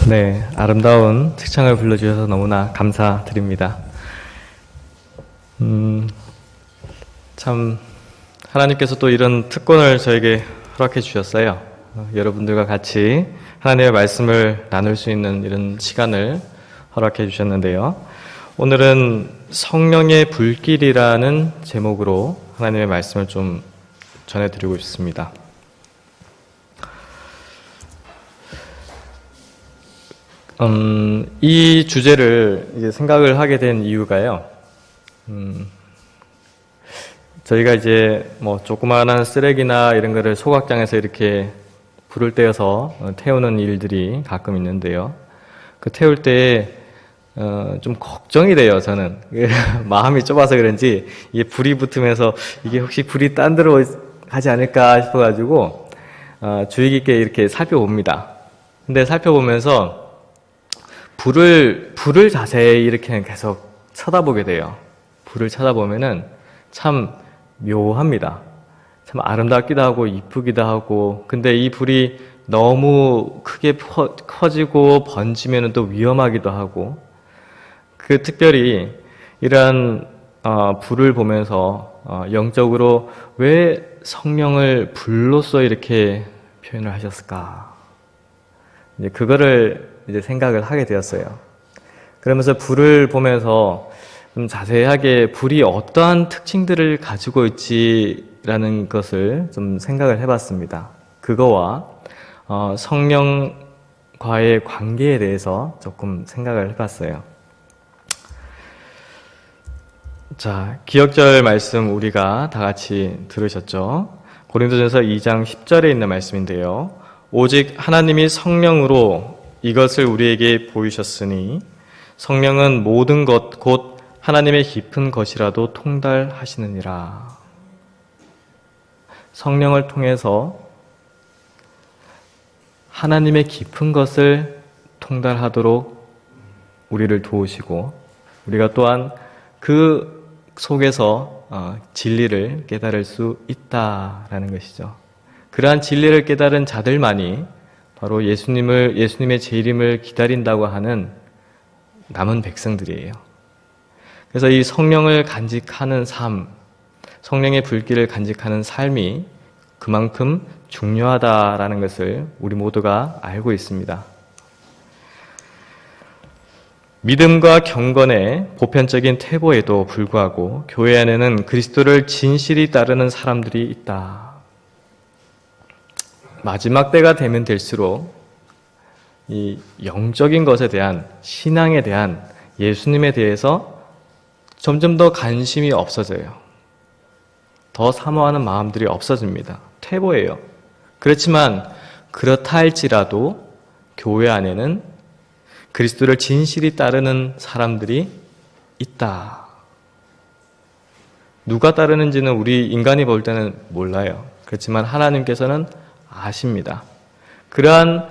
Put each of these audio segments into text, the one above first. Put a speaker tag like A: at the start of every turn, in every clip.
A: 네, 아름다운 특창을 불러주셔서 너무나 감사드립니다. 참 하나님께서 또 이런 특권을 저에게 허락해 주셨어요. 여러분들과 같이 하나님의 말씀을 나눌 수 있는 이런 시간을 허락해 주셨는데요. 오늘은 성령의 불길이라는 제목으로 하나님의 말씀을 좀 전해드리고 싶습니다. 이 주제를 이제 생각을 하게 된 이유가요. 저희가 이제 뭐 조그마한 쓰레기나 이런 거를 소각장에서 이렇게 불을 떼어서 태우는 일들이 가끔 있는데요. 그 태울 때 좀 걱정이 돼요, 저는. 마음이 좁아서 그런지 이게 불이 붙으면서 이게 혹시 불이 딴 데로 가지 않을까 싶어가지고 주의 깊게 이렇게 살펴봅니다. 근데 살펴보면서 불을 자세히 이렇게 계속 쳐다보게 돼요. 불을 쳐다보면은 참 묘합니다. 참 아름답기도 하고 이쁘기도 하고, 근데 이 불이 너무 크게 커지고 번지면 또 위험하기도 하고, 그 특별히 이러한 불을 보면서 영적으로 왜 성령을 불로써 이렇게 표현을 하셨을까? 이제 그거를 이제 생각을 하게 되었어요. 그러면서 불을 보면서 좀 자세하게 불이 어떠한 특징들을 가지고 있지라는 것을 좀 생각을 해봤습니다. 그거와 성령과의 관계에 대해서 조금 생각을 해봤어요. 자, 기억절 말씀 우리가 다 같이 들으셨죠? 고린도전서 2장 10절에 있는 말씀인데요. 오직 하나님이 성령으로 이것을 우리에게 보이셨으니 성령은 모든 것 곧 하나님의 깊은 것이라도 통달하시느니라. 성령을 통해서 하나님의 깊은 것을 통달하도록 우리를 도우시고, 우리가 또한 그 속에서 진리를 깨달을 수 있다라는 것이죠. 그러한 진리를 깨달은 자들만이 바로 예수님의 재림을 기다린다고 하는 남은 백성들이에요. 그래서 이 성령을 간직하는 삶, 성령의 불길을 간직하는 삶이 그만큼 중요하다라는 것을 우리 모두가 알고 있습니다. 믿음과 경건의 보편적인 태보에도 불구하고 교회 안에는 그리스도를 진실히 따르는 사람들이 있다. 마지막 때가 되면 될수록 이 영적인 것에 대한, 신앙에 대한, 예수님에 대해서 점점 더 관심이 없어져요. 더 사모하는 마음들이 없어집니다. 퇴보예요. 그렇지만 그렇다 할지라도 교회 안에는 그리스도를 진실히 따르는 사람들이 있다. 누가 따르는지는 우리 인간이 볼 때는 몰라요. 그렇지만 하나님께서는 아십니다. 그러한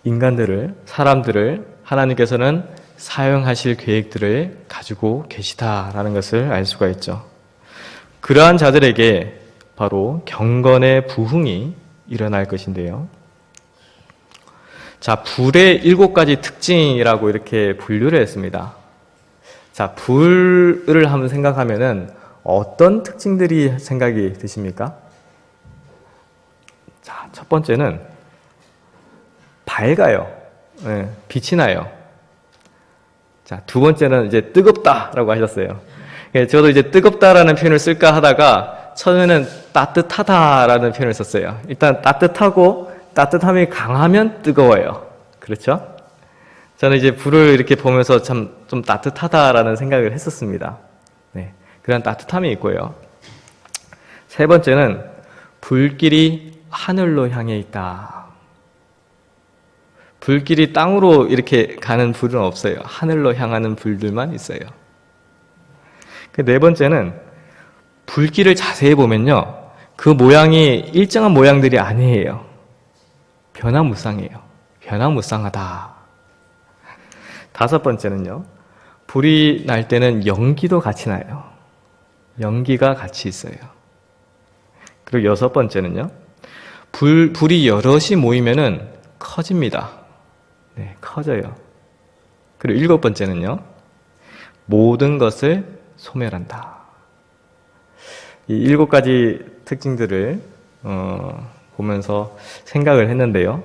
A: 인간들을, 사람들을 하나님께서는 사용하실 계획들을 가지고 계시다라는 것을 알 수가 있죠. 그러한 자들에게 바로 경건의 부흥이 일어날 것인데요. 자, 불의 7가지 특징이라고 이렇게 분류를 했습니다. 자, 불을 한번 생각하면은 어떤 특징들이 생각이 드십니까? 자, 첫 번째는 밝아요. 네, 빛이 나요. 자, 두 번째는 이제 뜨겁다라고 하셨어요. 저도 이제 뜨겁다라는 표현을 쓸까 하다가 처음에는 따뜻하다라는 표현을 썼어요. 일단 따뜻하고 따뜻함이 강하면 뜨거워요. 그렇죠? 저는 이제 불을 이렇게 보면서 참 좀 따뜻하다라는 생각을 했었습니다. 네, 그런 따뜻함이 있고요. 세 번째는 불길이 하늘로 향해 있다. 불길이 땅으로 이렇게 가는 불은 없어요. 하늘로 향하는 불들만 있어요. 네 번째는 불길을 자세히 보면요, 그 모양이 일정한 모양들이 아니에요. 변화무쌍해요. 변화무쌍하다. 다섯 번째는요, 불이 날 때는 연기도 같이 나요. 연기가 같이 있어요. 그리고 여섯 번째는요, 불이 여럿이 모이면은 커집니다. 네, 커져요. 그리고 일곱 번째는요. 모든 것을 소멸한다. 이 일곱 가지 특징들을 보면서 생각을 했는데요.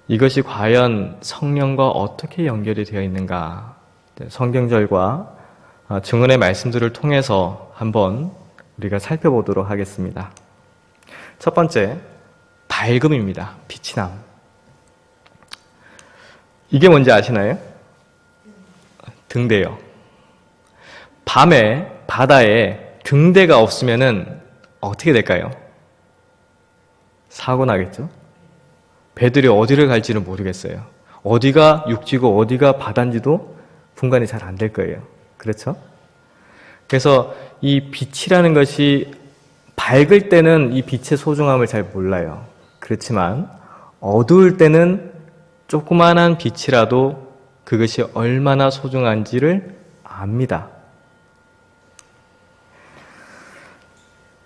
A: 이것이 과연 성령과 어떻게 연결이 되어 있는가? 성경절과 증언의 말씀들을 통해서 한번 우리가 살펴보도록 하겠습니다. 첫 번째, 밝음입니다. 빛이 남. 이게 뭔지 아시나요? 등대요. 밤에 바다에 등대가 없으면은 어떻게 될까요? 사고 나겠죠? 배들이 어디를 갈지는 모르겠어요. 어디가 육지고 어디가 바다인지도 분간이 잘 안 될 거예요. 그렇죠? 그래서 이 빛이라는 것이 밝을 때는 이 빛의 소중함을 잘 몰라요. 그렇지만 어두울 때는 조그만한 빛이라도 그것이 얼마나 소중한지를 압니다.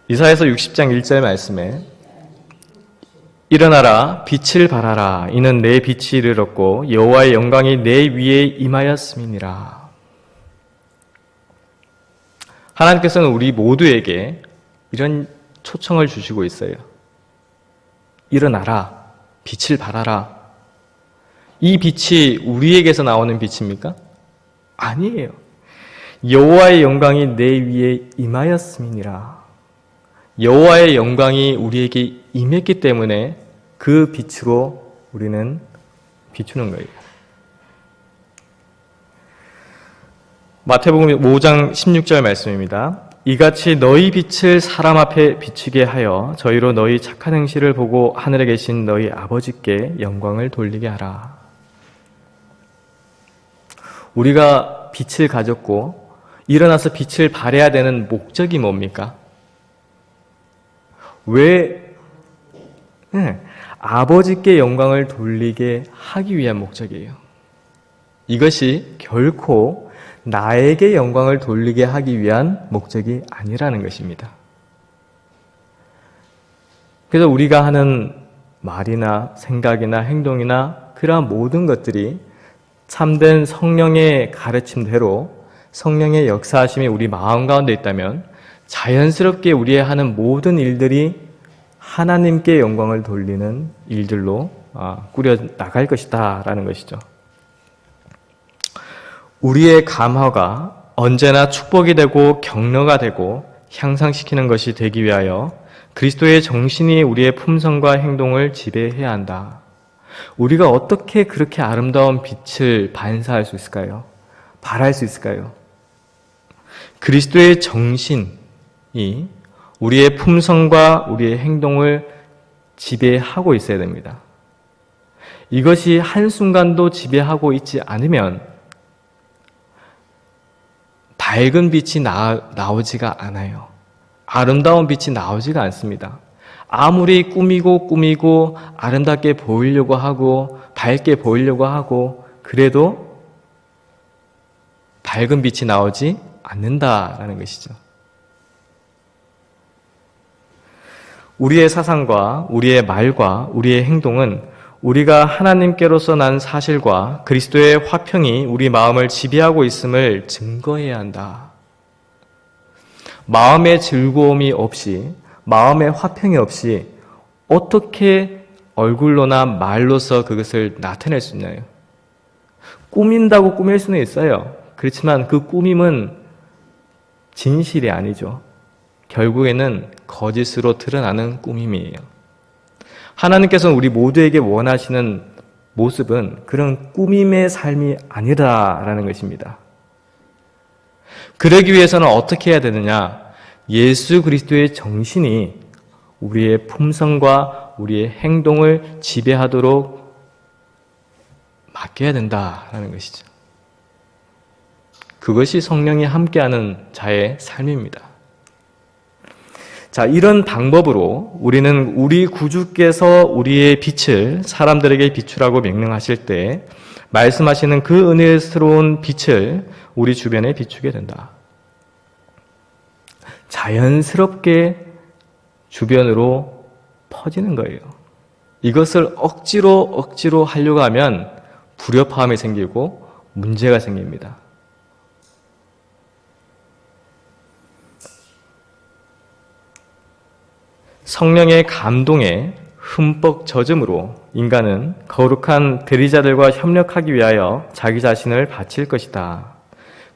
A: 이사야서 60장 1절 말씀에 일어나라 빛을 발하라 이는 내 빛이 이르렀고 여호와의 영광이 내 위에 임하였음이니라. 하나님께서는 우리 모두에게 이런 초청을 주시고 있어요. 일어나라 빛을 발하라. 이 빛이 우리에게서 나오는 빛입니까? 아니에요. 여호와의 영광이 내 위에 임하였음이니라. 여호와의 영광이 우리에게 임했기 때문에 그 빛으로 우리는 비추는 거예요. 마태복음 5장 16절 말씀입니다. 이같이 너희 빛을 사람 앞에 비추게 하여 저희로 너희 착한 행실을 보고 하늘에 계신 너희 아버지께 영광을 돌리게 하라. 우리가 빛을 가졌고 일어나서 빛을 발해야 되는 목적이 뭡니까? 아버지께 영광을 돌리게 하기 위한 목적이에요. 이것이 결코 나에게 영광을 돌리게 하기 위한 목적이 아니라는 것입니다. 그래서 우리가 하는 말이나 생각이나 행동이나 그러한 모든 것들이 참된 성령의 가르침대로 성령의 역사하심이 우리 마음 가운데 있다면 자연스럽게 우리의 하는 모든 일들이 하나님께 영광을 돌리는 일들로 꾸려 나갈 것이다 라는 것이죠. 우리의 감화가 언제나 축복이 되고 격려가 되고 향상시키는 것이 되기 위하여 그리스도의 정신이 우리의 품성과 행동을 지배해야 한다. 우리가 어떻게 그렇게 아름다운 빛을 반사할 수 있을까요? 발할 수 있을까요? 그리스도의 정신이 우리의 품성과 우리의 행동을 지배하고 있어야 됩니다. 이것이 한순간도 지배하고 있지 않으면 밝은 빛이 나오지가 않아요. 아름다운 빛이 나오지가 않습니다. 아무리 꾸미고 아름답게 보이려고 하고 밝게 보이려고 하고 그래도 밝은 빛이 나오지 않는다라는 것이죠. 우리의 사상과 우리의 말과 우리의 행동은 우리가 하나님께로서 난 사실과 그리스도의 화평이 우리 마음을 지배하고 있음을 증거해야 한다. 마음의 즐거움이 없이, 마음의 화평이 없이 어떻게 얼굴로나 말로서 그것을 나타낼 수 있나요? 꾸민다고 꾸밀 수는 있어요. 그렇지만 그 꾸밈은 진실이 아니죠. 결국에는 거짓으로 드러나는 꾸밈이에요. 하나님께서는 우리 모두에게 원하시는 모습은 그런 꾸밈의 삶이 아니라라는 것입니다. 그러기 위해서는 어떻게 해야 되느냐? 예수 그리스도의 정신이 우리의 품성과 우리의 행동을 지배하도록 맡겨야 된다라는 것이죠. 그것이 성령이 함께하는 자의 삶입니다. 자, 이런 방법으로 우리는 우리 구주께서 우리의 빛을 사람들에게 비추라고 명령하실 때 말씀하시는 그 은혜스러운 빛을 우리 주변에 비추게 된다. 자연스럽게 주변으로 퍼지는 거예요. 이것을 억지로 하려고 하면 불협화음이 생기고 문제가 생깁니다. 성령의 감동에 흠뻑 젖음으로 인간은 거룩한 대리자들과 협력하기 위하여 자기 자신을 바칠 것이다.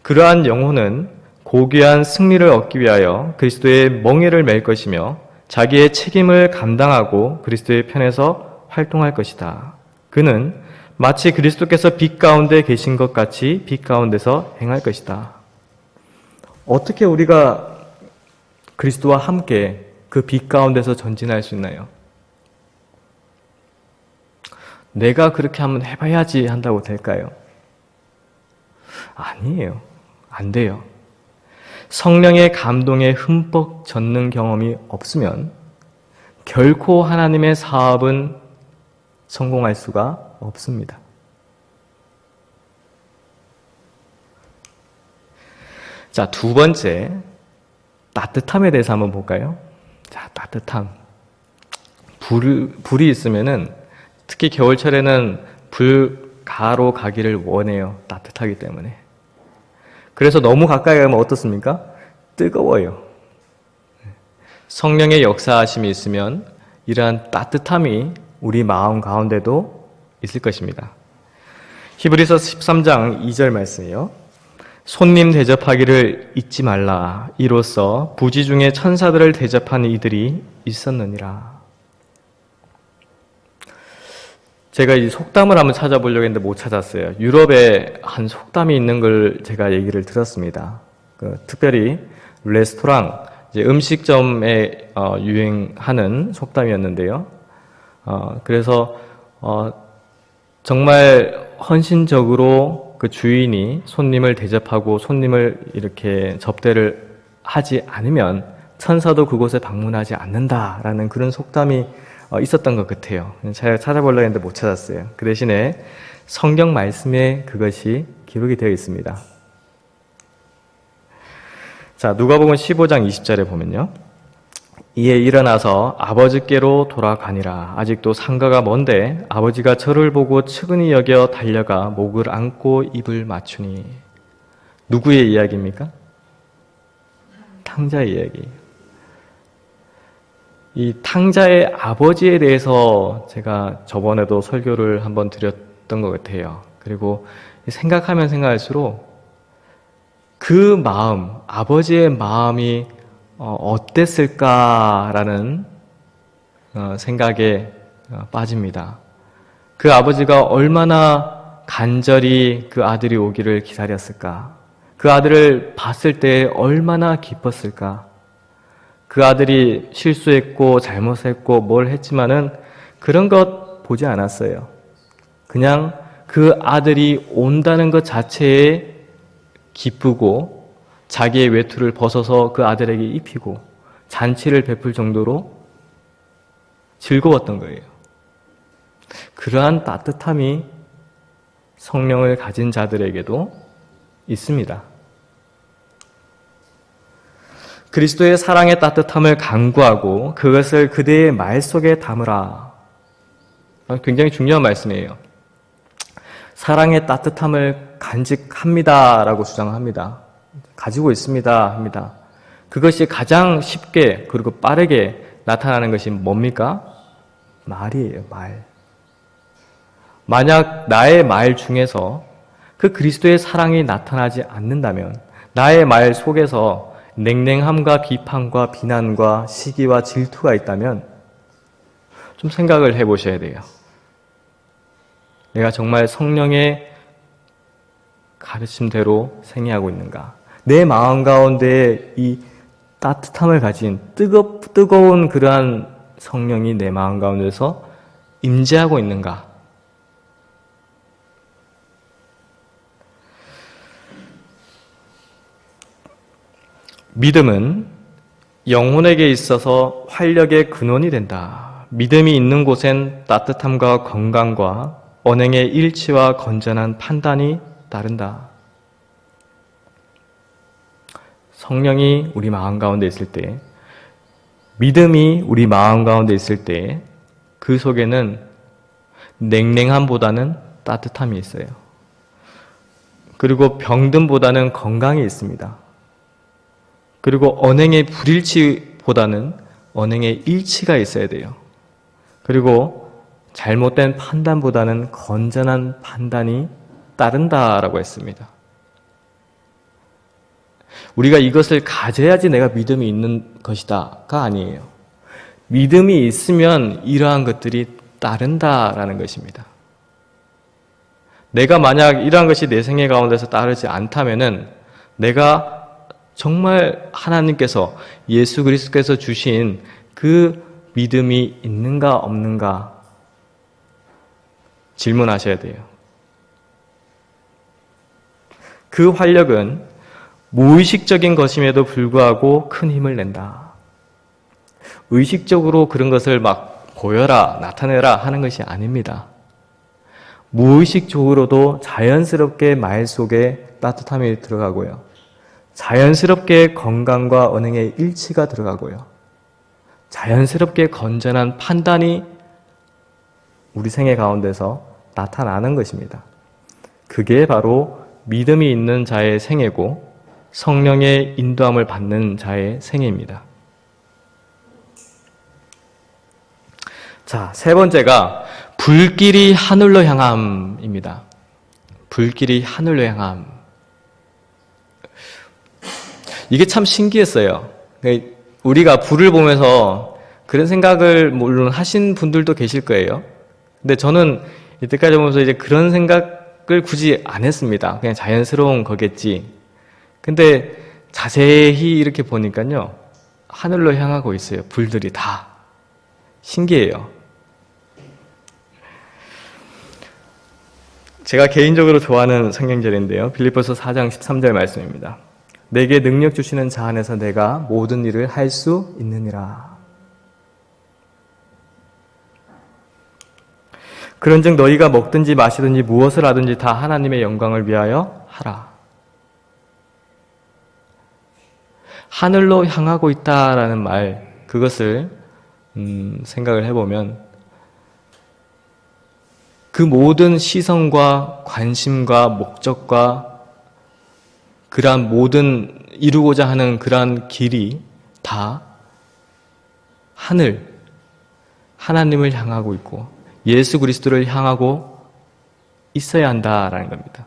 A: 그러한 영혼은 고귀한 승리를 얻기 위하여 그리스도의 멍에를 맬 것이며 자기의 책임을 감당하고 그리스도의 편에서 활동할 것이다. 그는 마치 그리스도께서 빛 가운데 계신 것 같이 빛 가운데서 행할 것이다. 어떻게 우리가 그리스도와 함께 그 빛 가운데서 전진할 수 있나요? 내가 그렇게 한번 해봐야지 한다고 될까요? 아니에요. 안 돼요. 성령의 감동에 흠뻑 젖는 경험이 없으면 결코 하나님의 사업은 성공할 수가 없습니다. 자, 두 번째, 따뜻함에 대해서 한번 볼까요? 자, 따뜻함. 불이 있으면은 특히 겨울철에는 불 가로 가기를 원해요. 따뜻하기 때문에. 그래서 너무 가까이 가면 어떻습니까? 뜨거워요. 성령의 역사하심이 있으면 이러한 따뜻함이 우리 마음 가운데도 있을 것입니다. 히브리서 13장 2절 말씀이요. 손님 대접하기를 잊지 말라. 이로써 부지 중에 천사들을 대접하는 이들이 있었느니라. 제가 이 속담을 한번 찾아보려고 했는데 못 찾았어요. 유럽에 한 속담이 있는 걸 제가 얘기를 들었습니다. 특별히 레스토랑, 이제 음식점에 유행하는 속담이었는데요. 그래서 정말 헌신적으로 그 주인이 손님을 대접하고 손님을 이렇게 접대를 하지 않으면 천사도 그곳에 방문하지 않는다라는 그런 속담이 있었던 것 같아요. 제가 찾아보려고 했는데 못 찾았어요. 그 대신에 성경 말씀에 그것이 기록이 되어 있습니다. 자, 누가복음 15장 20절에 보면요. 이에 일어나서 아버지께로 돌아가니라. 아직도 상가가 먼데 아버지가 저를 보고 측은히 여겨 달려가 목을 안고 입을 맞추니. 누구의 이야기입니까? 탕자의 이야기예요. 이 탕자의 아버지에 대해서 제가 저번에도 설교를 한번 드렸던 것 같아요. 그리고 생각하면 생각할수록 그 마음, 아버지의 마음이 어땠을까라는 생각에 빠집니다. 그 아버지가 얼마나 간절히 그 아들이 오기를 기다렸을까? 그 아들을 봤을 때 얼마나 기뻤을까? 그 아들이 실수했고 잘못했고 뭘 했지만은 그런 것 보지 않았어요. 그냥 그 아들이 온다는 것 자체에 기쁘고 자기의 외투를 벗어서 그 아들에게 입히고 잔치를 베풀 정도로 즐거웠던 거예요. 그러한 따뜻함이 성령을 가진 자들에게도 있습니다. 그리스도의 사랑의 따뜻함을 간구하고 그것을 그대의 말 속에 담으라. 굉장히 중요한 말씀이에요. 사랑의 따뜻함을 간직합니다 라고 주장합니다. 가지고 있습니다 합니다. 그것이 가장 쉽게 그리고 빠르게 나타나는 것이 뭡니까? 말이에요. 말. 만약 나의 말 중에서 그 그리스도의 사랑이 나타나지 않는다면 나의 말 속에서 냉랭함과 비판과 비난과 시기와 질투가 있다면 좀 생각을 해보셔야 돼요. 내가 정말 성령의 가르침대로 생애하고 있는가? 내 마음 가운데 이 따뜻함을 가진 뜨거운 그러한 성령이 내 마음 가운데서 임재하고 있는가? 믿음은 영혼에게 있어서 활력의 근원이 된다. 믿음이 있는 곳엔 따뜻함과 건강과 언행의 일치와 건전한 판단이 따른다. 성령이 우리 마음 가운데 있을 때, 믿음이 우리 마음 가운데 있을 때 그 속에는 냉랭함보다는 따뜻함이 있어요. 그리고 병듦보다는 건강이 있습니다. 그리고 언행의 불일치보다는 언행의 일치가 있어야 돼요. 그리고 잘못된 판단보다는 건전한 판단이 따른다라고 했습니다. 우리가 이것을 가져야지 내가 믿음이 있는 것이다가 아니에요. 믿음이 있으면 이러한 것들이 따른다라는 것입니다. 내가 만약 이러한 것이 내 생애 가운데서 따르지 않다면은 내가 정말 하나님께서 예수 그리스도께서 주신 그 믿음이 있는가 없는가 질문하셔야 돼요. 그 활력은 무의식적인 것임에도 불구하고 큰 힘을 낸다. 의식적으로 그런 것을 막 보여라, 나타내라 하는 것이 아닙니다. 무의식적으로도 자연스럽게 말 속에 따뜻함이 들어가고요. 자연스럽게 건강과 언행의 일치가 들어가고요. 자연스럽게 건전한 판단이 우리 생애 가운데서 나타나는 것입니다. 그게 바로 믿음이 있는 자의 생애고 성령의 인도함을 받는 자의 생애입니다. 자, 세 번째가 불길이 하늘로 향함입니다. 불길이 하늘로 향함. 이게 참 신기했어요. 우리가 불을 보면서 그런 생각을 물론 하신 분들도 계실 거예요. 근데 저는 이때까지 보면서 이제 그런 생각을 굳이 안 했습니다. 그냥 자연스러운 거겠지. 근데 자세히 이렇게 보니까요, 하늘로 향하고 있어요. 불들이 다. 신기해요. 제가 개인적으로 좋아하는 성경절인데요. 빌립보서 4장 13절 말씀입니다. 내게 능력 주시는 자 안에서 내가 모든 일을 할 수 있느니라. 그런즉 너희가 먹든지 마시든지 무엇을 하든지 다 하나님의 영광을 위하여 하라. 하늘로 향하고 있다라는 말, 그것을 생각을 해보면 그 모든 시선과 관심과 목적과 그러한 모든 이루고자 하는 그러한 길이 다 하늘, 하나님을 향하고 있고 예수 그리스도를 향하고 있어야 한다라는 겁니다.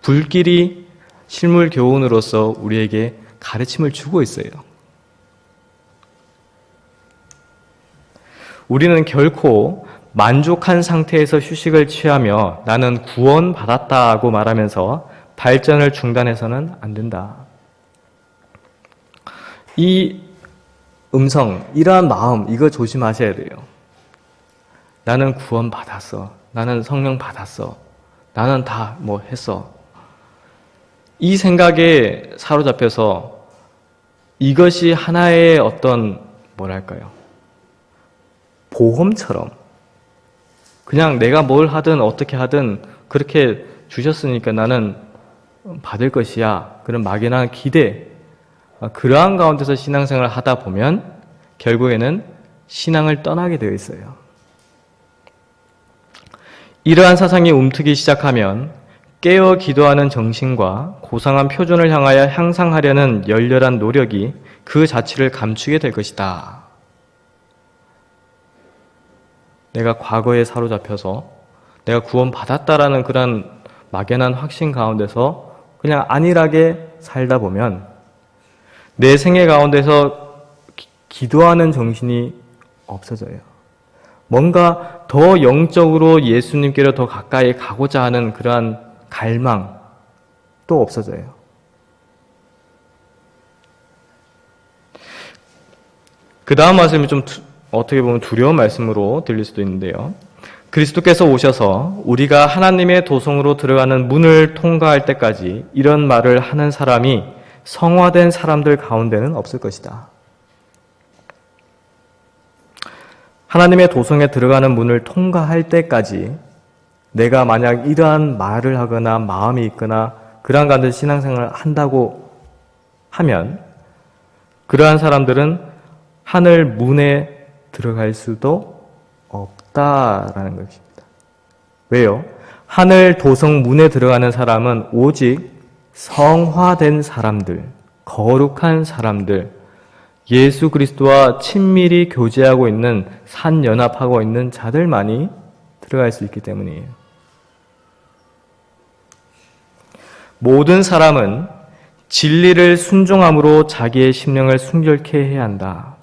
A: 불길이 실물 교훈으로서 우리에게 가르침을 주고 있어요. 우리는 결코 만족한 상태에서 휴식을 취하며 나는 구원받았다고 말하면서 발전을 중단해서는 안 된다. 이 음성, 이러한 마음, 이거 조심하셔야 돼요. 나는 구원받았어. 나는 성령 받았어. 나는 다 뭐 했어. 이 생각에 사로잡혀서 이것이 하나의 어떤 뭐랄까요? 보험처럼 그냥 내가 뭘 하든 어떻게 하든 그렇게 주셨으니까 나는 받을 것이야. 그런 막연한 기대, 그러한 가운데서 신앙생활을 하다 보면 결국에는 신앙을 떠나게 되어 있어요. 이러한 사상이 움트기 시작하면 깨어 기도하는 정신과 고상한 표준을 향하여 향상하려는 열렬한 노력이 그 자취를 감추게 될 것이다. 내가 과거에 사로잡혀서 내가 구원받았다라는 그런 막연한 확신 가운데서 그냥 안일하게 살다 보면 내 생애 가운데서 기도하는 정신이 없어져요. 뭔가 더 영적으로 예수님께로 더 가까이 가고자 하는 그러한 갈망 또 없어져요. 그 다음 말씀이 좀 어떻게 보면 두려운 말씀으로 들릴 수도 있는데요. 그리스도께서 오셔서 우리가 하나님의 도성으로 들어가는 문을 통과할 때까지 이런 말을 하는 사람이 성화된 사람들 가운데는 없을 것이다. 하나님의 도성에 들어가는 문을 통과할 때까지 내가 만약 이러한 말을 하거나 마음이 있거나 그러한 가운데 신앙생활을 한다고 하면 그러한 사람들은 하늘 문에 들어갈 수도 없다라는 것입니다. 왜요? 하늘 도성 문에 들어가는 사람은 오직 성화된 사람들, 거룩한 사람들, 예수 그리스도와 친밀히 교제하고 있는 산연합하고 있는 자들만이 들어갈 수 있기 때문이에요. 모든 사람은 진리를 순종함으로 자기의 심령을 순결케 해야 한다.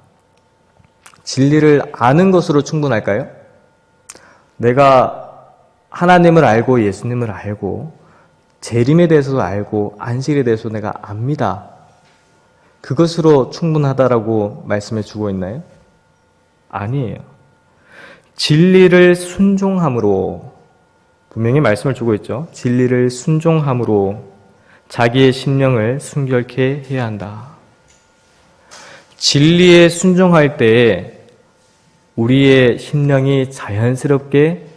A: 진리를 아는 것으로 충분할까요? 내가 하나님을 알고 예수님을 알고 재림에 대해서도 알고 안식에 대해서 내가 압니다. 그것으로 충분하다라고 말씀해 주고 있나요? 아니에요. 진리를 순종함으로, 분명히 말씀을 주고 있죠. 진리를 순종함으로 자기의 심령을 순결케 해야 한다. 진리에 순종할 때에 우리의 심령이 자연스럽게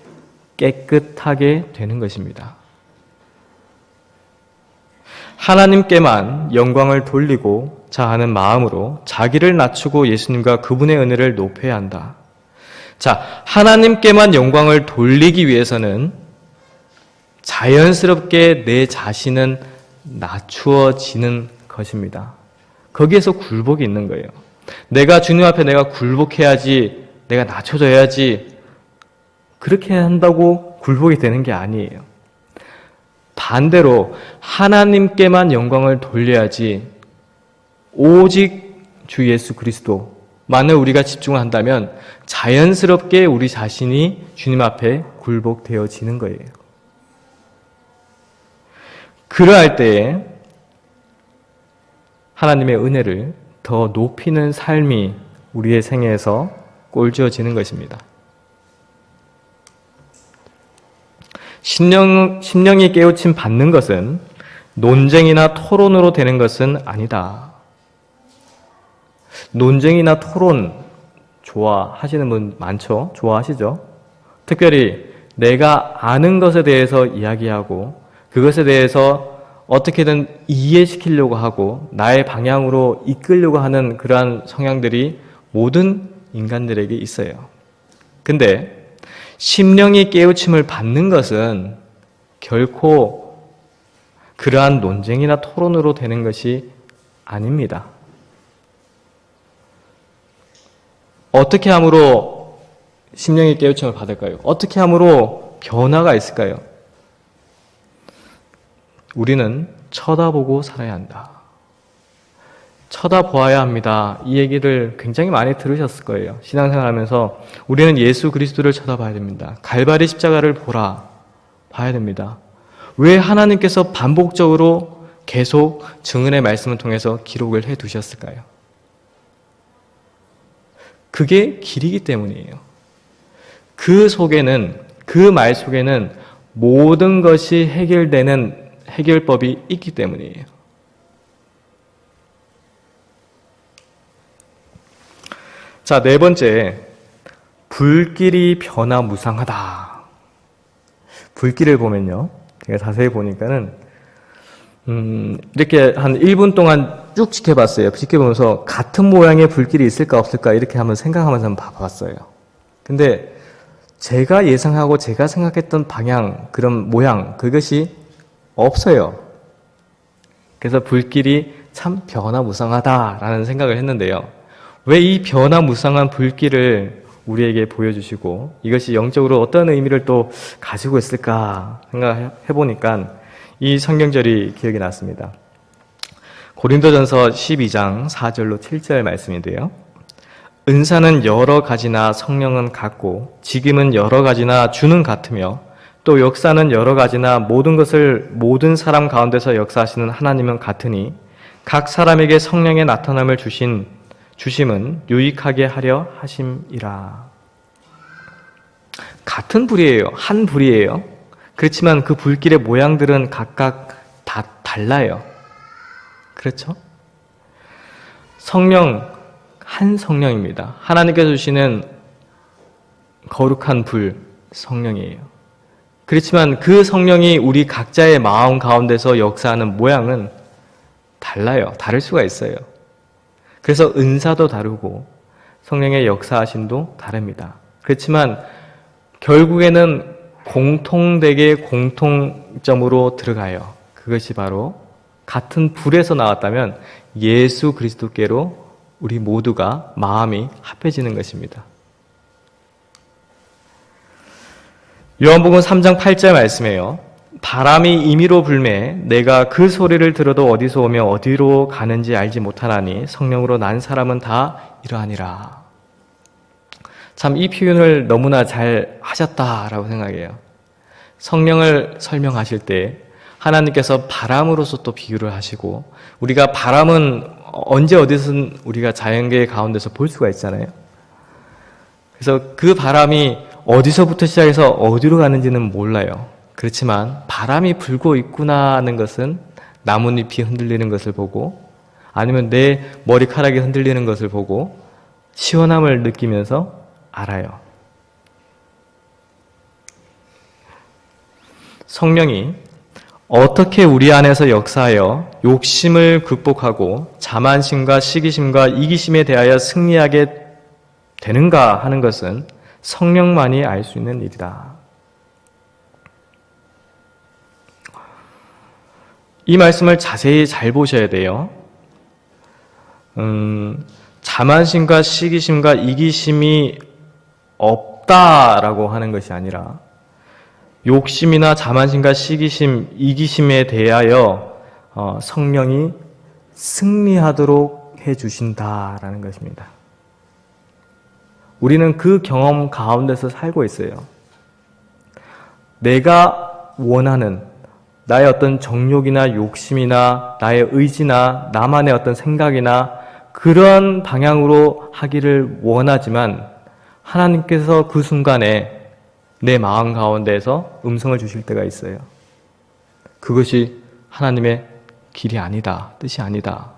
A: 깨끗하게 되는 것입니다. 하나님께만 영광을 돌리고 자하는 마음으로 자기를 낮추고 예수님과 그분의 은혜를 높여야 한다. 자, 하나님께만 영광을 돌리기 위해서는 자연스럽게 내 자신은 낮추어지는 것입니다. 거기에서 굴복이 있는 거예요. 내가 주님 앞에 내가 굴복해야지, 내가 낮춰져야지, 그렇게 한다고 굴복이 되는 게 아니에요. 반대로 하나님께만 영광을 돌려야지, 오직 주 예수 그리스도만을 우리가 집중을 한다면 자연스럽게 우리 자신이 주님 앞에 굴복되어지는 거예요. 그러할 때에 하나님의 은혜를 더 높이는 삶이 우리의 생애에서 꼴지어지는 것입니다. 심령이 깨우침 받는 것은 논쟁이나 토론으로 되는 것은 아니다. 논쟁이나 토론 좋아하시는 분 많죠? 좋아하시죠? 특별히 내가 아는 것에 대해서 이야기하고 그것에 대해서 어떻게든 이해시키려고 하고 나의 방향으로 이끌려고 하는 그러한 성향들이 모든 인간들에게 있어요. 근데 심령이 깨우침을 받는 것은 결코 그러한 논쟁이나 토론으로 되는 것이 아닙니다. 어떻게 함으로 심령의 깨우침을 받을까요? 어떻게 함으로 변화가 있을까요? 우리는 쳐다보고 살아야 한다. 쳐다보아야 합니다. 이 얘기를 굉장히 많이 들으셨을 거예요. 신앙생활하면서 우리는 예수 그리스도를 쳐다봐야 됩니다. 갈바리 십자가를 봐야 됩니다. 왜 하나님께서 반복적으로 계속 증언의 말씀을 통해서 기록을 해두셨을까요? 그게 길이기 때문이에요. 그 속에는, 그 말 속에는 모든 것이 해결되는 해결법이 있기 때문이에요. 자, 네 번째, 불길이 변화무쌍하다. 불길을 보면요, 제가 자세히 보니까는 이렇게 한 1분 동안 쭉 지켜봤어요. 지켜보면서 같은 모양의 불길이 있을까 없을까 이렇게 한번 생각하면서 한번 봐봤어요. 근데 제가 예상하고 제가 생각했던 방향, 그런 모양, 그것이 없어요. 그래서 불길이 참 변화무쌍하다라는 생각을 했는데요. 왜 이 변화무쌍한 불길을 우리에게 보여주시고 이것이 영적으로 어떤 의미를 또 가지고 있을까 생각해보니까 이 성경절이 기억이 났습니다. 고린도전서 12장 4절로 7절 말씀인데요. 은사는 여러 가지나 성령은 같고 직임은 여러 가지나 주는 같으며 또 역사는 여러 가지나 모든 것을 모든 사람 가운데서 역사하시는 하나님은 같으니 각 사람에게 성령의 나타남을 주심은 유익하게 하려 하심이라. 같은 불이에요. 한 불이에요. 그렇지만 그 불길의 모양들은 각각 다 달라요. 그렇죠? 성령, 한 성령입니다. 하나님께서 주시는 거룩한 불, 성령이에요. 그렇지만 그 성령이 우리 각자의 마음 가운데서 역사하는 모양은 달라요. 다를 수가 있어요. 그래서 은사도 다르고 성령의 역사하심도 다릅니다. 그렇지만 결국에는 공통되게 공통점으로 들어가요. 그것이 바로 같은 불에서 나왔다면 예수 그리스도께로 우리 모두가 마음이 합해지는 것입니다. 요한복음 3장 8절 말씀이에요. 바람이 임의로 불매 내가 그 소리를 들어도 어디서 오며 어디로 가는지 알지 못하나니 성령으로 난 사람은 다 이러하니라. 참 이 표현을 너무나 잘 하셨다라고 생각해요. 성령을 설명하실 때 하나님께서 바람으로서 또 비유를 하시고, 우리가 바람은 언제 어디서든 우리가 자연계 가운데서 볼 수가 있잖아요. 그래서 그 바람이 어디서부터 시작해서 어디로 가는지는 몰라요. 그렇지만 바람이 불고 있구나 하는 것은 나뭇잎이 흔들리는 것을 보고, 아니면 내 머리카락이 흔들리는 것을 보고 시원함을 느끼면서 알아요. 성령이 어떻게 우리 안에서 역사하여 욕심을 극복하고 자만심과 시기심과 이기심에 대하여 승리하게 되는가 하는 것은 성령만이 알 수 있는 일이다. 이 말씀을 자세히 잘 보셔야 돼요. 자만심과 시기심과 이기심이 없다라고 하는 것이 아니라 욕심이나 자만심과 시기심, 이기심에 대하여 성령이 승리하도록 해주신다라는 것입니다. 우리는 그 경험 가운데서 살고 있어요. 내가 원하는 나의 어떤 정욕이나 욕심이나 나의 의지나 나만의 어떤 생각이나 그런 방향으로 하기를 원하지만 하나님께서 그 순간에 내 마음 가운데에서 음성을 주실 때가 있어요. 그것이 하나님의 길이 아니다, 뜻이 아니다.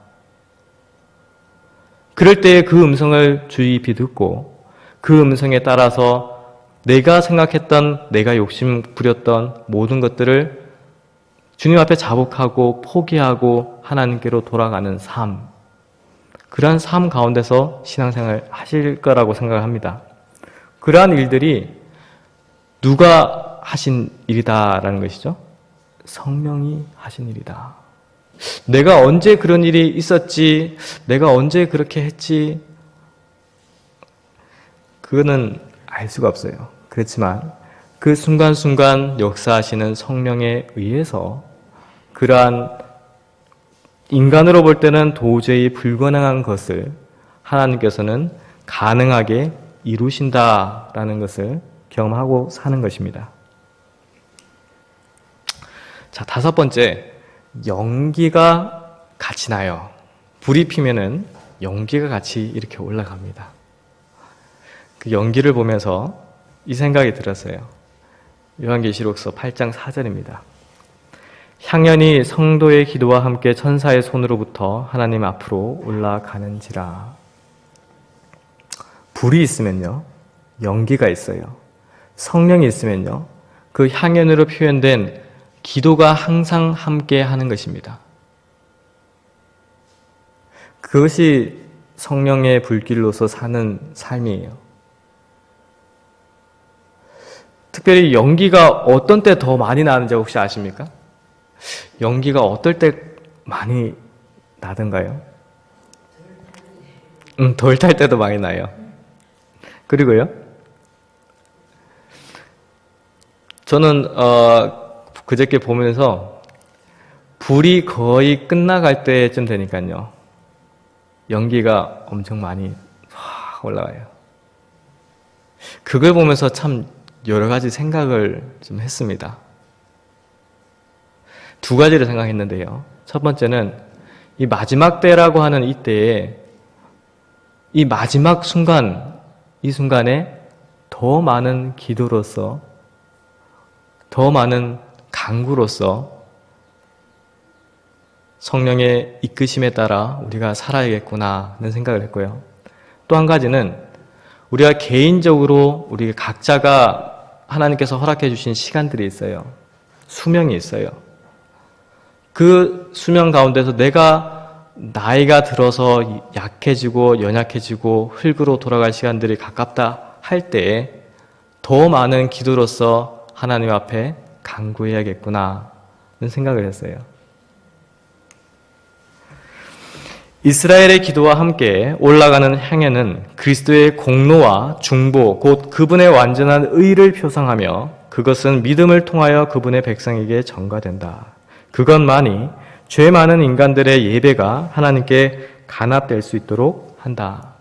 A: 그럴 때 그 음성을 주의 깊이 듣고 그 음성에 따라서 내가 생각했던, 내가 욕심 부렸던 모든 것들을 주님 앞에 자복하고 포기하고 하나님께로 돌아가는 삶, 그러한 삶 가운데서 신앙생활 하실 거라고 생각을 합니다. 그러한 일들이 누가 하신 일이다라는 것이죠? 성령이 하신 일이다. 내가 언제 그런 일이 있었지, 내가 언제 그렇게 했지, 그거는 알 수가 없어요. 그렇지만 그 순간순간 역사하시는 성령에 의해서 그러한 인간으로 볼 때는 도저히 불가능한 것을 하나님께서는 가능하게 이루신다라는 것을 경험하고 사는 것입니다. 자, 다섯 번째, 연기가 같이 나요. 불이 피면은 연기가 같이 이렇게 올라갑니다. 그 연기를 보면서 이 생각이 들었어요. 요한계시록서 8장 4절입니다. 향연이 성도의 기도와 함께 천사의 손으로부터 하나님 앞으로 올라가는지라. 불이 있으면요, 연기가 있어요. 성령이 있으면요, 그 향연으로 표현된 기도가 항상 함께 하는 것입니다. 그것이 성령의 불길로서 사는 삶이에요. 특별히 연기가 어떤 때 더 많이 나는지 혹시 아십니까? 연기가 어떨 때 많이 나던가요? 덜 탈 때도 많이 나요. 그리고요, 저는 그저께 보면서 불이 거의 끝나갈 때쯤 되니까요, 연기가 엄청 많이 확 올라와요. 그걸 보면서 참 여러 가지 생각을 좀 했습니다. 두 가지를 생각했는데요. 첫 번째는 이 마지막 때라고 하는 이때에 이 마지막 순간, 이 순간에 더 많은 기도로서, 더 많은 간구로서 성령의 이끄심에 따라 우리가 살아야겠구나 하는 생각을 했고요. 또 한 가지는 우리가 개인적으로 우리 각자가 하나님께서 허락해 주신 시간들이 있어요. 수명이 있어요. 그 수명 가운데서 내가 나이가 들어서 약해지고 연약해지고 흙으로 돌아갈 시간들이 가깝다 할 때에 더 많은 기도로서 하나님 앞에 간구해야겠구나 하는 생각을 했어요. 이스라엘의 기도와 함께 올라가는 향연은 그리스도의 공로와 중보, 곧 그분의 완전한 의를 표상하며 그것은 믿음을 통하여 그분의 백성에게 전가된다. 그것만이 죄 많은 인간들의 예배가 하나님께 간합될 수 있도록 한다.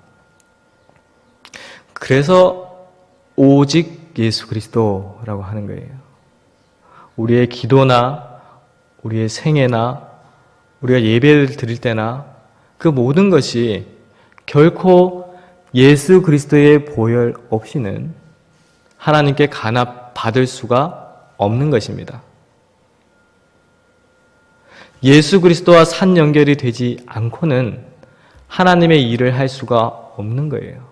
A: 그래서 오직 예수 그리스도라고 하는 거예요. 우리의 기도나 우리의 생애나 우리가 예배를 드릴 때나 그 모든 것이 결코 예수 그리스도의 보혈 없이는 하나님께 간합받을 수가 없는 것입니다. 예수 그리스도와 산 연결이 되지 않고는 하나님의 일을 할 수가 없는 거예요.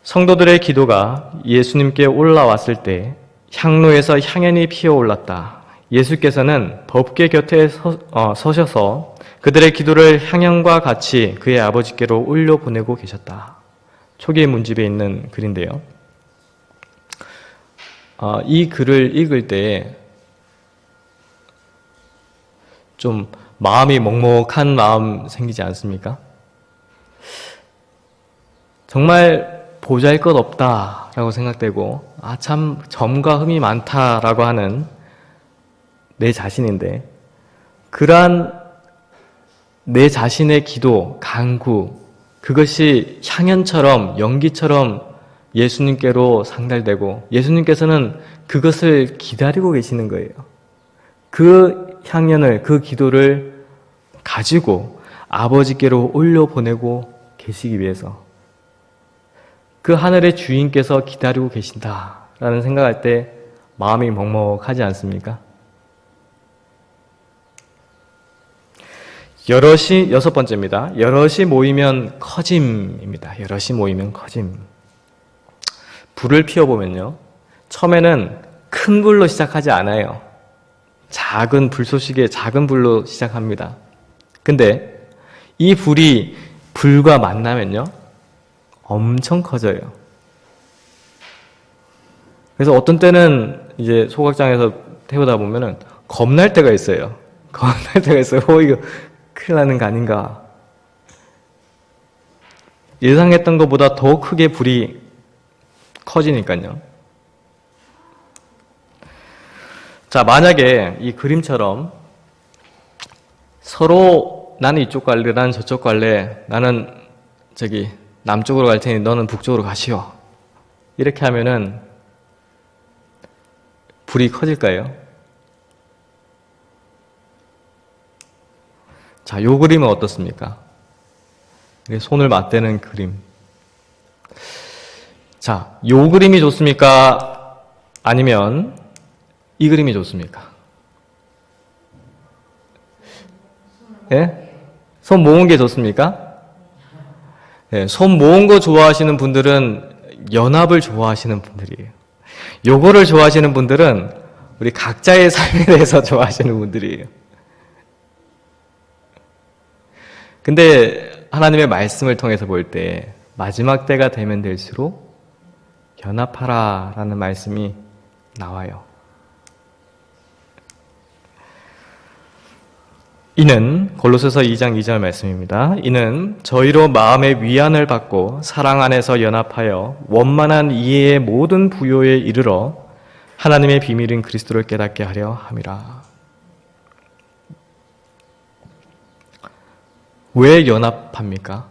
A: 성도들의 기도가 예수님께 올라왔을 때 향로에서 향연이 피어올랐다. 예수께서는 법궤 곁에 서셔서 그들의 기도를 향연과 같이 그의 아버지께로 올려보내고 계셨다. 초기 문집에 있는 글인데요. 이 글을 읽을 때 좀 마음이 먹먹한 마음 생기지 않습니까? 정말 보잘것없다라고 생각되고 참 점과 흠이 많다라고 하는 내 자신인데 그러한 내 자신의 기도, 간구 그것이 향연처럼 연기처럼 예수님께로 상달되고 예수님께서는 그것을 기다리고 계시는 거예요. 그 향연을, 그 기도를 가지고 아버지께로 올려보내고 계시기 위해서 그 하늘의 주인께서 기다리고 계신다라는 생각할 때 마음이 먹먹하지 않습니까? 여럿이, 여섯 번째입니다. 여럿이 모이면 커짐입니다. 여럿이 모이면 커짐. 불을 피워보면요. 처음에는 큰 불로 시작하지 않아요. 작은 불쏘시개, 작은 불로 시작합니다. 근데 이 불이 불과 만나면요. 엄청 커져요. 그래서 어떤 때는 이제 소각장에서 태우다 보면은 겁날 때가 있어요. 겁날 때가 있어요. 이거 큰일 나는 거 아닌가. 예상했던 것보다 더 크게 불이 커지니까요. 자, 만약에 이 그림처럼 서로 나는 이쪽 갈래, 나는 저쪽 갈래, 나는 저기 남쪽으로 갈 테니 너는 북쪽으로 가시오. 이렇게 하면은 불이 커질까요? 자, 요 그림은 어떻습니까? 손을 맞대는 그림. 자, 요 그림이 좋습니까? 아니면 이 그림이 좋습니까? 예? 손 모은 게 좋습니까? 예, 손 모은 거 좋아하시는 분들은 연합을 좋아하시는 분들이에요. 요거를 좋아하시는 분들은 우리 각자의 삶에 대해서 좋아하시는 분들이에요. 근데 하나님의 말씀을 통해서 볼 때 마지막 때가 되면 될수록 연합하라 라는 말씀이 나와요. 이는 골로새서 2장 2절 말씀입니다. 이는 저희로 마음의 위안을 받고 사랑 안에서 연합하여 원만한 이해의 모든 부요에 이르러 하나님의 비밀인 그리스도를 깨닫게 하려 함이라. 왜 연합합니까?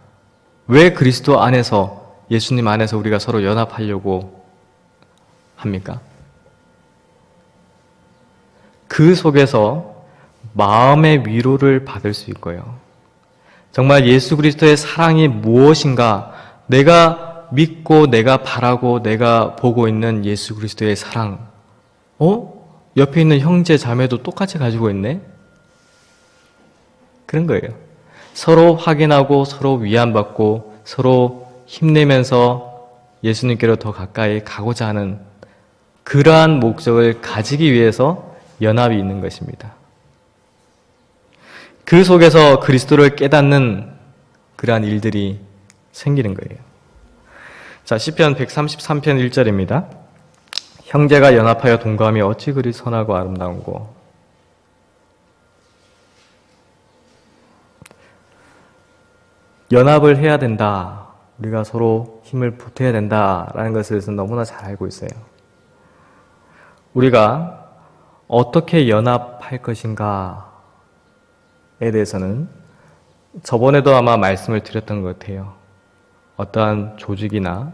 A: 왜 그리스도 안에서, 예수님 안에서 우리가 서로 연합하려고 합니까? 그 속에서 마음의 위로를 받을 수 있고요. 정말 예수 그리스도의 사랑이 무엇인가, 내가 믿고 내가 바라고 내가 보고 있는 예수 그리스도의 사랑, 옆에 있는 형제 자매도 똑같이 가지고 있네? 그런 거예요. 서로 확인하고 서로 위안받고 서로 힘내면서 예수님께로 더 가까이 가고자 하는 그러한 목적을 가지기 위해서 연합이 있는 것입니다. 그 속에서 그리스도를 깨닫는 그러한 일들이 생기는 거예요. 자, 시편 133편 1절입니다. 형제가 연합하여 동거함이 어찌 그리 선하고 아름다운고. 연합을 해야 된다. 우리가 서로 힘을 보태야 된다라는 것을 너무나 잘 알고 있어요. 우리가 어떻게 연합할 것인가에 대해서는 저번에도 아마 말씀을 드렸던 것 같아요. 어떠한 조직이나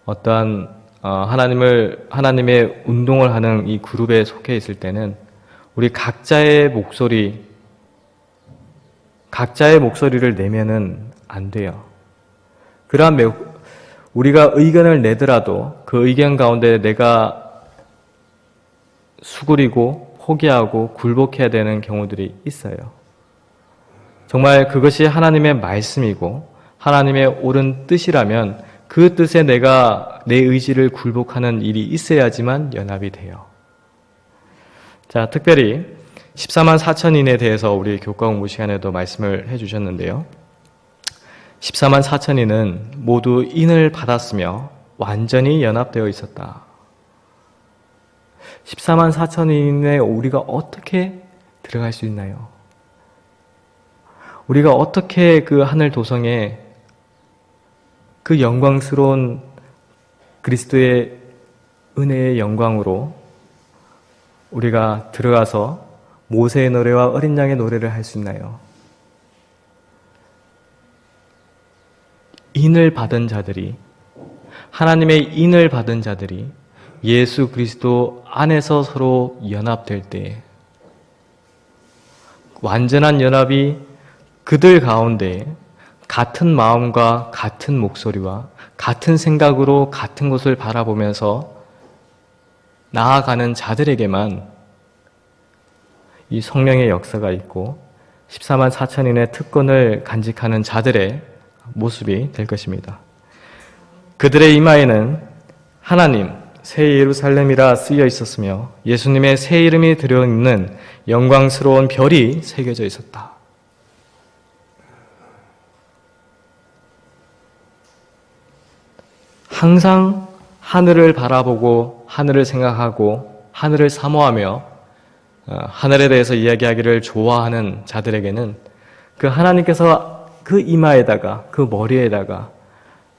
A: 어떠한 하나님의 운동을 하는 이 그룹에 속해 있을 때는 우리 각자의 목소리를 내면은 안 돼요. 우리가 의견을 내더라도 그 의견 가운데 내가 수그리고 포기하고 굴복해야 되는 경우들이 있어요. 정말 그것이 하나님의 말씀이고 하나님의 옳은 뜻이라면 그 뜻에 내가 내 의지를 굴복하는 일이 있어야지만 연합이 돼요. 자, 특별히 14만 4천인에 대해서 우리 교과 공부 시간에도 말씀을 해주셨는데요. 14만 4천인은 모두 인을 받았으며 완전히 연합되어 있었다. 14만 4천인에 우리가 어떻게 들어갈 수 있나요? 우리가 어떻게 그 하늘 도성에 그 영광스러운 그리스도의 은혜의 영광으로 우리가 들어가서 모세의 노래와 어린 양의 노래를 할 수 있나요? 인을 받은 자들이, 하나님의 인을 받은 자들이 예수 그리스도 안에서 서로 연합될 때 완전한 연합이 그들 가운데 같은 마음과 같은 목소리와 같은 생각으로 같은 것을 바라보면서 나아가는 자들에게만 이 성령의 역사가 있고 14만 4천인의 특권을 간직하는 자들의 모습이 될 것입니다. 그들의 이마에는 하나님, 새 예루살렘이라 쓰여 있었으며 예수님의 새 이름이 들어있는 영광스러운 별이 새겨져 있었다. 항상 하늘을 바라보고 하늘을 생각하고 하늘을 사모하며 하늘에 대해서 이야기하기를 좋아하는 자들에게는 그 하나님께서 그 이마에다가 그 머리에다가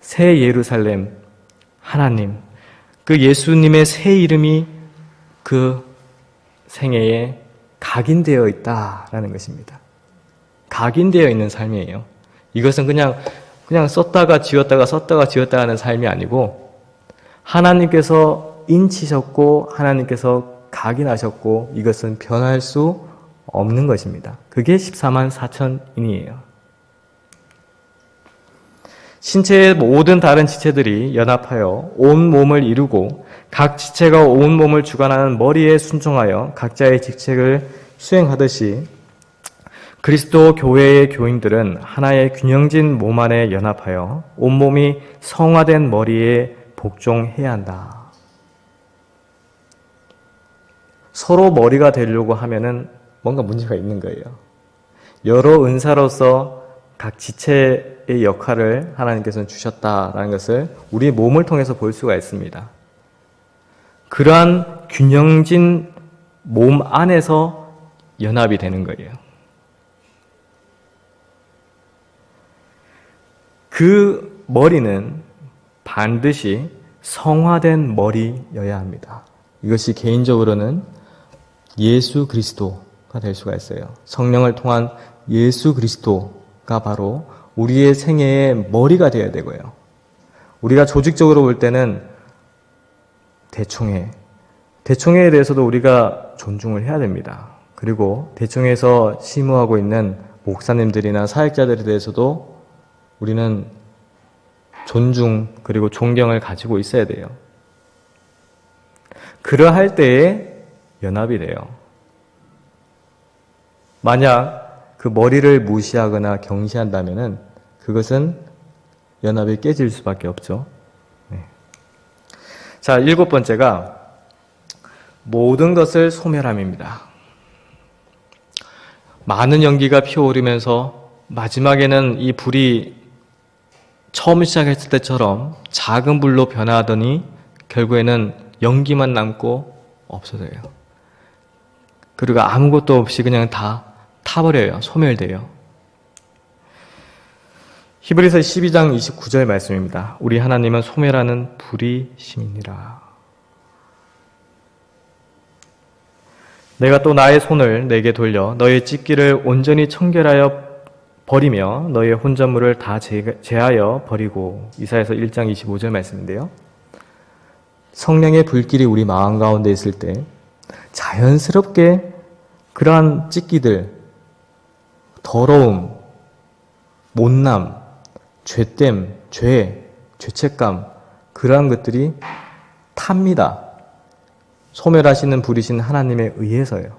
A: 새 예루살렘 하나님 그 예수님의 새 이름이 그 생애에 각인되어 있다라는 것입니다. 각인되어 있는 삶이에요. 이것은 그냥 썼다가 지웠다가 썼다가 지웠다가 하는 삶이 아니고 하나님께서 인치셨고 하나님께서 각인하셨고 이것은 변할 수 없는 것입니다. 그게 14만 4천인이에요. 신체의 모든 다른 지체들이 연합하여 온 몸을 이루고 각 지체가 온 몸을 주관하는 머리에 순종하여 각자의 직책을 수행하듯이 그리스도 교회의 교인들은 하나의 균형진 몸 안에 연합하여 온몸이 성화된 머리에 복종해야 한다. 서로 머리가 되려고 하면은 뭔가 문제가 있는 거예요. 여러 은사로서 각 지체의 역할을 하나님께서는 주셨다라는 것을 우리 몸을 통해서 볼 수가 있습니다. 그러한 균형진 몸 안에서 연합이 되는 거예요. 그 머리는 반드시 성화된 머리여야 합니다. 이것이 개인적으로는 예수 그리스도가 될 수가 있어요. 성령을 통한 예수 그리스도가 바로 우리의 생애의 머리가 되어야 되고요. 우리가 조직적으로 볼 때는 대총회에 대해서도 우리가 존중을 해야 됩니다. 그리고 대총회에서 심우하고 있는 목사님들이나 사역자들에 대해서도 우리는 존중 그리고 존경을 가지고 있어야 돼요. 그러할 때에 연합이 돼요. 만약 그 머리를 무시하거나 경시한다면은 그것은 연합이 깨질 수밖에 없죠. 네. 자, 7번째가 모든 것을 소멸함입니다. 많은 연기가 피어오르면서 마지막에는 이 불이 처음 시작했을 때처럼 작은 불로 변화하더니 결국에는 연기만 남고 없어져요. 그리고 아무것도 없이 그냥 다 타버려요. 소멸돼요. 히브리서 12장 29절 말씀입니다. 우리 하나님은 소멸하는 불이심이니라. 내가 또 나의 손을 내게 돌려 너의 찢기를 온전히 청결하여 버리며 너의 혼전물을 다 제하여 버리고. 이사야서 1장 25절 말씀인데요. 성령의 불길이 우리 마음 가운데 있을 때 자연스럽게 그러한 찢기들, 더러움, 못남, 죄됨, 죄책감, 그러한 것들이 탑니다. 소멸하시는 불이신 하나님에 의해서요.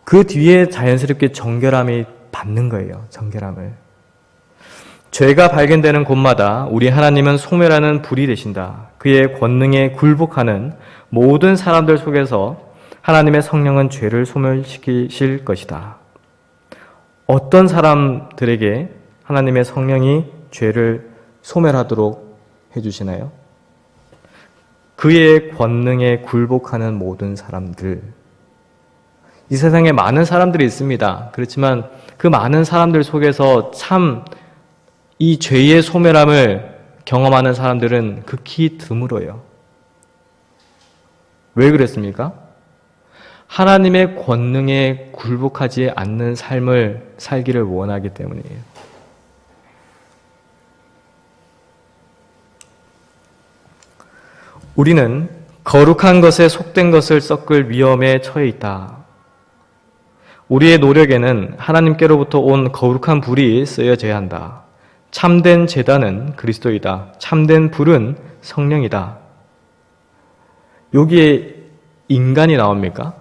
A: 그 뒤에 자연스럽게 정결함이 받는 거예요. 정결함을. 죄가 발견되는 곳마다 우리 하나님은 소멸하는 불이 되신다. 그의 권능에 굴복하는 모든 사람들 속에서 하나님의 성령은 죄를 소멸시키실 것이다. 어떤 사람들에게 하나님의 성령이 죄를 소멸하도록 해주시나요? 그의 권능에 굴복하는 모든 사람들. 이 세상에 많은 사람들이 있습니다. 그렇지만 그 많은 사람들 속에서 참 이 죄의 소멸함을 경험하는 사람들은 극히 드물어요. 왜 그랬습니까? 하나님의 권능에 굴복하지 않는 삶을 살기를 원하기 때문이에요. 우리는 거룩한 것에 속된 것을 섞을 위험에 처해 있다. 우리의 노력에는 하나님께로부터 온 거룩한 불이 쓰여져야 한다. 참된 제단은 그리스도이다. 참된 불은 성령이다. 여기에 인간이 나옵니까?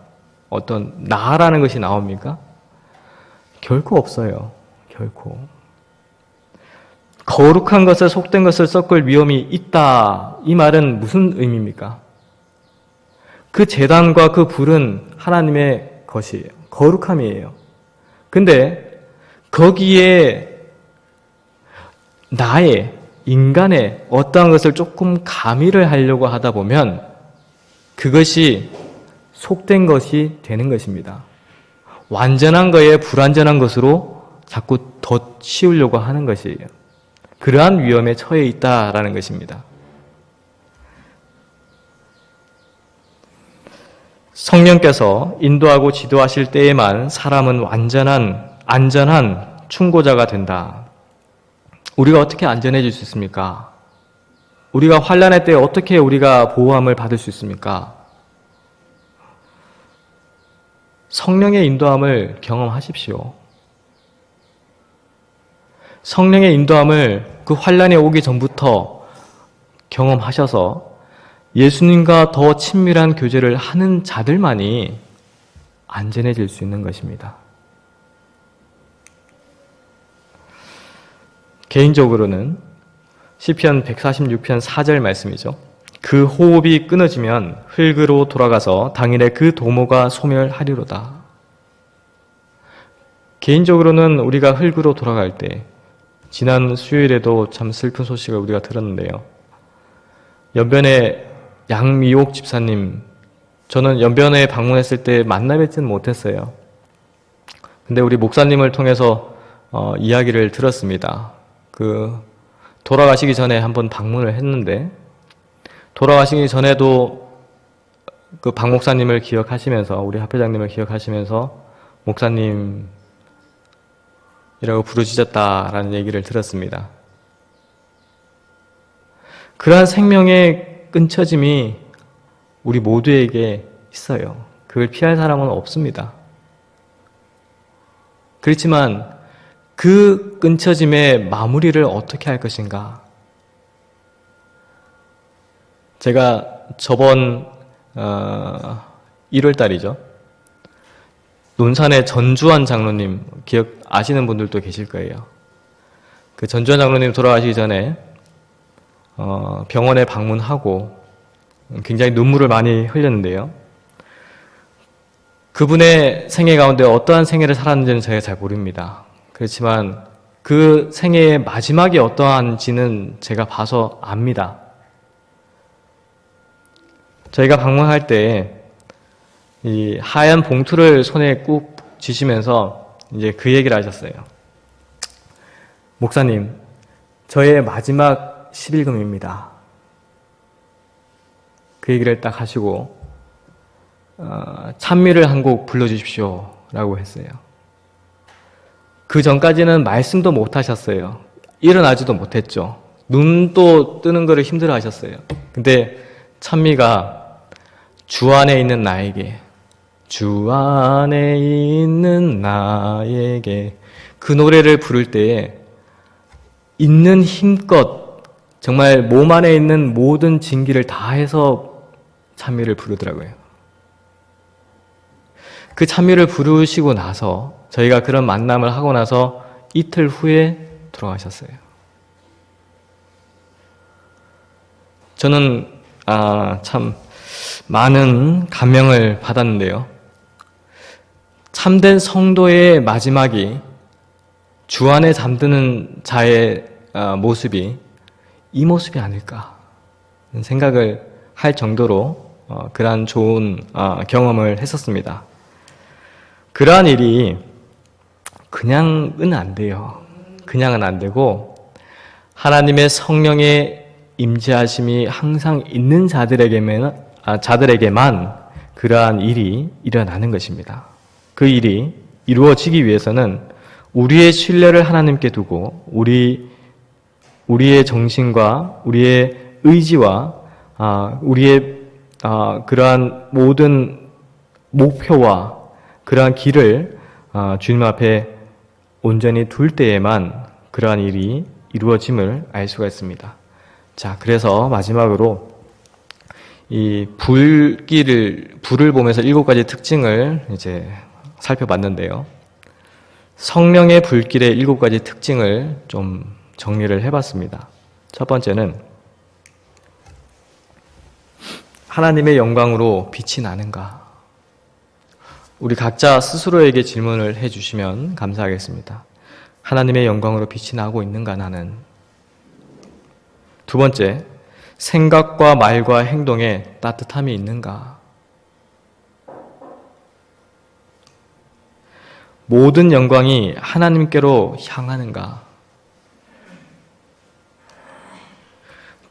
A: 어떤 나라는 것이 나옵니까? 결코 없어요. 결코. 거룩한 것에 속된 것을 섞을 위험이 있다. 이 말은 무슨 의미입니까? 그 제단과 그 불은 하나님의 것이에요. 거룩함이에요. 근데 거기에 나의, 인간의 어떠한 것을 조금 가미를 하려고 하다 보면 그것이 속된 것이 되는 것입니다. 완전한 거에 불완전한 것으로 자꾸 덧씌우려고 하는 것이에요. 그러한 위험에 처해 있다라는 것입니다. 성령께서 인도하고 지도하실 때에만 사람은 완전한, 안전한 충고자가 된다. 우리가 어떻게 안전해질 수 있습니까? 우리가 환난의 때에 어떻게 우리가 보호함을 받을 수 있습니까? 성령의 인도함을 경험하십시오. 성령의 인도함을 그 환난이 오기 전부터 경험하셔서 예수님과 더 친밀한 교제를 하는 자들만이 안전해질 수 있는 것입니다. 개인적으로는 시편 146편 4절 말씀이죠. 그 호흡이 끊어지면 흙으로 돌아가서 당일에 그 도모가 소멸하리로다. 개인적으로는 우리가 흙으로 돌아갈 때, 지난 수요일에도 참 슬픈 소식을 우리가 들었는데요. 연변에 양미옥 집사님, 저는 연변에 방문했을 때 만나 뵙지는 못했어요. 근데 우리 목사님을 통해서 이야기를 들었습니다. 돌아가시기 전에 한번 방문을 했는데, 돌아가시기 전에도 그 박 목사님을 기억하시면서, 우리 합회장님을 기억하시면서 목사님이라고 부르짖었다라는 얘기를 들었습니다. 그러한 생명의 끊쳐짐이 우리 모두에게 있어요. 그걸 피할 사람은 없습니다. 그렇지만 그 끊쳐짐의 마무리를 어떻게 할 것인가? 제가 저번 1월 달이죠. 논산의 전주환 장로님 아시는 분들도 계실 거예요. 그 전주환 장로님 돌아가시기 전에 병원에 방문하고 굉장히 눈물을 많이 흘렸는데요. 그분의 생애 가운데 어떠한 생애를 살았는지는 제가 잘 모릅니다. 그렇지만 그 생애의 마지막이 어떠한지는 제가 봐서 압니다. 저희가 방문할 때 이 하얀 봉투를 손에 꾹 쥐시면서 이제 그 얘기를 하셨어요. 목사님, 저의 마지막 11금입니다. 그 얘기를 딱 하시고 찬미를 한 곡 불러주십시오 라고 했어요. 그 전까지는 말씀도 못 하셨어요. 일어나지도 못했죠. 눈도 뜨는 거를 힘들어 하셨어요. 근데 찬미가 주 안에 있는 나에게, 주 안에 있는 나에게, 그 노래를 부를 때에 있는 힘껏 정말 몸 안에 있는 모든 진기를 다해서 찬미를 부르더라고요. 그 찬미를 부르시고 나서 저희가 그런 만남을 하고 나서 이틀 후에 돌아가셨어요. 저는 참 많은 감명을 받았는데요. 참된 성도의 마지막이 주 안에 잠드는 자의 모습이 이 모습이 아닐까 생각을 할 정도로 그러한 좋은 경험을 했었습니다. 그러한 일이 그냥은 안 돼요. 그냥은 안 되고 하나님의 성령의 임재하심이 항상 있는 자들에게만 그러한 일이 일어나는 것입니다. 그 일이 이루어지기 위해서는 우리의 신뢰를 하나님께 두고 우리의 정신과 우리의 의지와 우리의 그러한 모든 목표와 그러한 길을 주님 앞에 온전히 둘 때에만 그러한 일이 이루어짐을 알 수가 있습니다. 자, 그래서 마지막으로 이 불을 보면서 7가지 특징을 이제 살펴봤는데요. 성령의 불길의 7가지 특징을 좀 정리를 해봤습니다. 첫 번째는 하나님의 영광으로 빛이 나는가? 우리 각자 스스로에게 질문을 해주시면 감사하겠습니다. 하나님의 영광으로 빛이 나고 있는가 나는? 두 번째, 생각과 말과 행동에 따뜻함이 있는가? 모든 영광이 하나님께로 향하는가?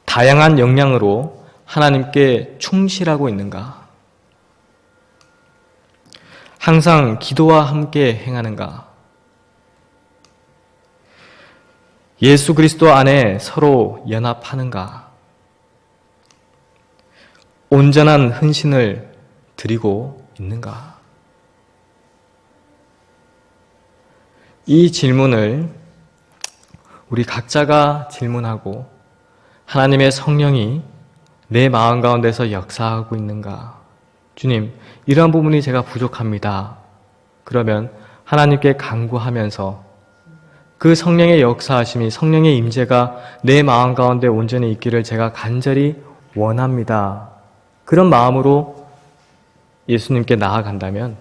A: 다양한 역량으로 하나님께 충실하고 있는가? 항상 기도와 함께 행하는가? 예수 그리스도 안에 서로 연합하는가? 온전한 헌신을 드리고 있는가? 이 질문을 우리 각자가 질문하고 하나님의 성령이 내 마음 가운데서 역사하고 있는가? 주님, 이러한 부분이 제가 부족합니다. 그러면 하나님께 간구하면서 그 성령의 역사하심이, 성령의 임재가 내 마음 가운데 온전히 있기를 제가 간절히 원합니다. 그런 마음으로 예수님께 나아간다면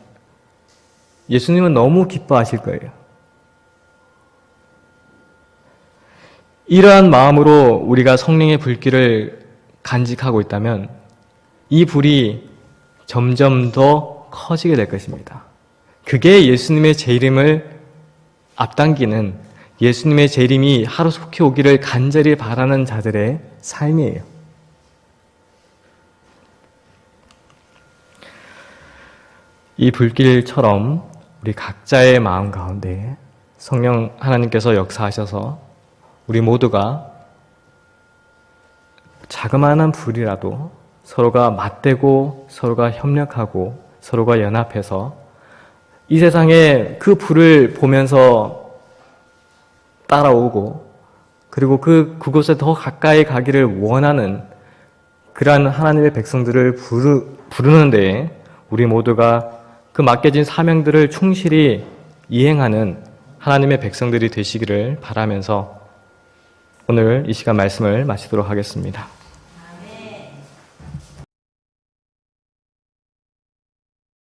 A: 예수님은 너무 기뻐하실 거예요. 이러한 마음으로 우리가 성령의 불길을 간직하고 있다면 이 불이 점점 더 커지게 될 것입니다. 그게 예수님의 재림을 앞당기는, 예수님의 재림이 하루속히 오기를 간절히 바라는 자들의 삶이에요. 이 불길처럼 우리 각자의 마음 가운데 성령 하나님께서 역사하셔서 우리 모두가 자그마한 불이라도 서로가 맞대고 서로가 협력하고 서로가 연합해서 이 세상에 그 불을 보면서 따라오고 그리고 그곳에 더 가까이 가기를 원하는 그러한 하나님의 백성들을 부르는 데에 우리 모두가 그 맡겨진 사명들을 충실히 이행하는 하나님의 백성들이 되시기를 바라면서 오늘 이 시간 말씀을 마치도록 하겠습니다.